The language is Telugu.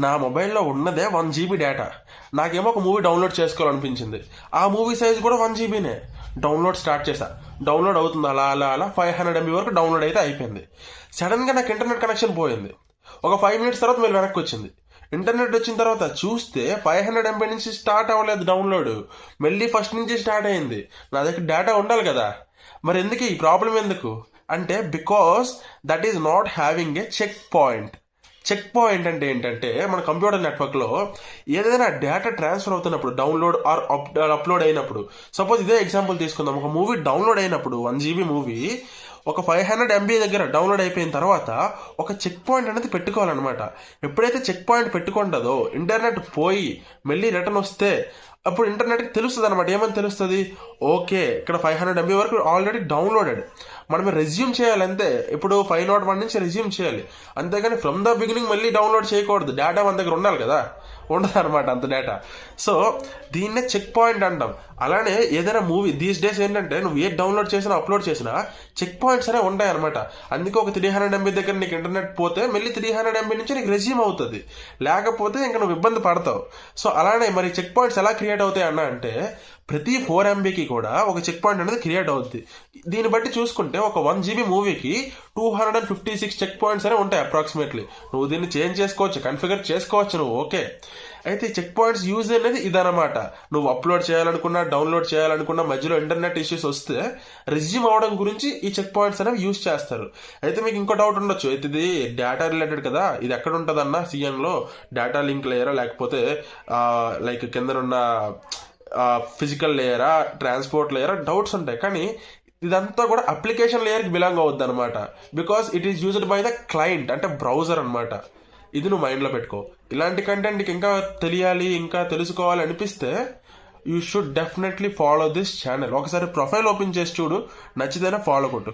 నా మొబైల్లో ఉన్నదే 1 GB డేటా. నాకేమో ఒక మూవీ డౌన్లోడ్ చేసుకోవాలనిపించింది. ఆ మూవీ సైజ్ కూడా 1 GBనే. డౌన్లోడ్ స్టార్ట్ చేశా. డౌన్లోడ్ అవుతుంది అలా అలా అలా 500 MB వరకు డౌన్లోడ్ అయితే అయిపోయింది. సడన్గా నాకు ఇంటర్నెట్ కనెక్షన్ పోయింది. ఒక 5 minutes తర్వాత మళ్ళీ వెనక్కి వచ్చింది. ఇంటర్నెట్ వచ్చిన తర్వాత చూస్తే 500 MB నుంచి స్టార్ట్ అవ్వలేదు డౌన్లోడ్, మళ్ళీ ఫస్ట్ నుంచి స్టార్ట్ అయింది. నా దగ్గర డేటా ఉండాలి కదా, మరి ఎందుకు ఈ ప్రాబ్లం ఎందుకు అంటే because that is not having a check point. Check point అంటే ఏంటంటే మన కంప్యూటర్ నెట్వర్క్లో ఏదైనా డేటా ట్రాన్స్ఫర్ అవుతున్నప్పుడు, డౌన్లోడ్ ఆర్ అప్లోడ్ అయినప్పుడు, సపోజ్ ఇదే ఎగ్జాంపుల్ తీసుకుందాం. ఒక మూవీ డౌన్లోడ్ అయినప్పుడు 1 GB మూవీ ఒక 500 MB దగ్గర డౌన్లోడ్ అయిపోయిన తర్వాత ఒక చెక్ పాయింట్ అనేది పెట్టుకోవాలన్నమాట. ఎప్పుడైతే చెక్ పాయింట్ పెట్టుకుంటుందో ఇంటర్నెట్ పోయి మళ్ళీ రిటర్న్ వస్తే అప్పుడు ఇంటర్నెట్కి తెలుస్తుంది అనమాట. ఏమని తెలుస్తుంది? ఓకే, ఇక్కడ 500 MB వరకు ఆల్రెడీ డౌన్లోడెడ్, మనం రెజ్యూమ్ చేయాలి అంతే. ఇప్పుడు 501 నుంచి రెజ్యూమ్ చేయాలి, అంతేగాని ఫ్రమ్ ద బిగినింగ్ మళ్ళీ డౌన్లోడ్ చేయకూడదు. డేటా మన దగ్గర ఉండాలి కదా, ఉండదు అనమాట అంత డేటా. సో దీన్నే చెక్ పాయింట్ అంటాం. అలానే ఏదైనా మూవీ దీస్ డేస్ ఏంటంటే నువ్వు ఏ డౌన్లోడ్ చేసినా అప్లోడ్ చేసినా చెక్ పాయింట్స్ అనేవి ఉంటాయి అనమాట. అందుకే ఒక 300 MB దగ్గర నీకు ఇంటర్నెట్ పోతే మళ్ళీ 300 MB నుంచి నీకు రెజ్యూమ్ అవుతుంది, లేకపోతే ఇంకా నువ్వు ఇబ్బంది పడతావు. సో అలానే మరి చెక్ పాయింట్స్ ఎలా క్రియేట్ అవుతాయి అన్న అంటే ప్రతి 4 MBకి కూడా ఒక చెక్ పాయింట్ అనేది క్రియేట్ అవుతుంది. దీన్ని బట్టి చూసుకుంటే ఒక 1 GB మూవీకి 256 చెక్ పాయింట్స్ అనేవి ఉంటాయి అప్రాక్సిమేట్లీ. నువ్వు దీన్ని చేంజ్ చేసుకోవచ్చు, కన్ఫిగర్ చేసుకోవచ్చు నువ్వు, ఓకే. అయితే చెక్ పాయింట్స్ యూజ్ అనేది ఇదనమాట. నువ్వు అప్లోడ్ చేయాలనుకున్నా, డౌన్లోడ్ చేయాలనుకున్నా, మధ్యలో ఇంటర్నెట్ ఇష్యూస్ వస్తే రెజ్యూమ్ అవడం గురించి ఈ చెక్ పాయింట్స్ అనేవి యూజ్ చేస్తారు. అయితే మీకు ఇంకో డౌట్ ఉండొచ్చు, అయితే ఇది డేటా రిలేటెడ్ కదా, ఇది ఎక్కడ ఉంటుందన్న సిఎన్లో? డేటా లింక్ లేయరా, లేకపోతే లైక్ కిందనున్న ఫిజికల్ లేయరా, ట్రాన్స్పోర్ట్ లేయరా, డౌట్స్ ఉంటాయి. కానీ ఇదంతా కూడా అప్లికేషన్ లేయర్కి బిలాంగ్ అవుద్ది అనమాట. Because it is used by the client, అంటే బ్రౌజర్ అనమాట. ఇది నువ్వు మైండ్లో పెట్టుకో. ఇలాంటి కంటెంట్ నీకు ఇంకా తెలియాలి, ఇంకా తెలుసుకోవాలి అనిపిస్తే you should definitely follow this channel. ఒకసారి ప్రొఫైల్ ఓపెన్ చేసి చూడు, నచ్చితేనే ఫాలో కొట్టు.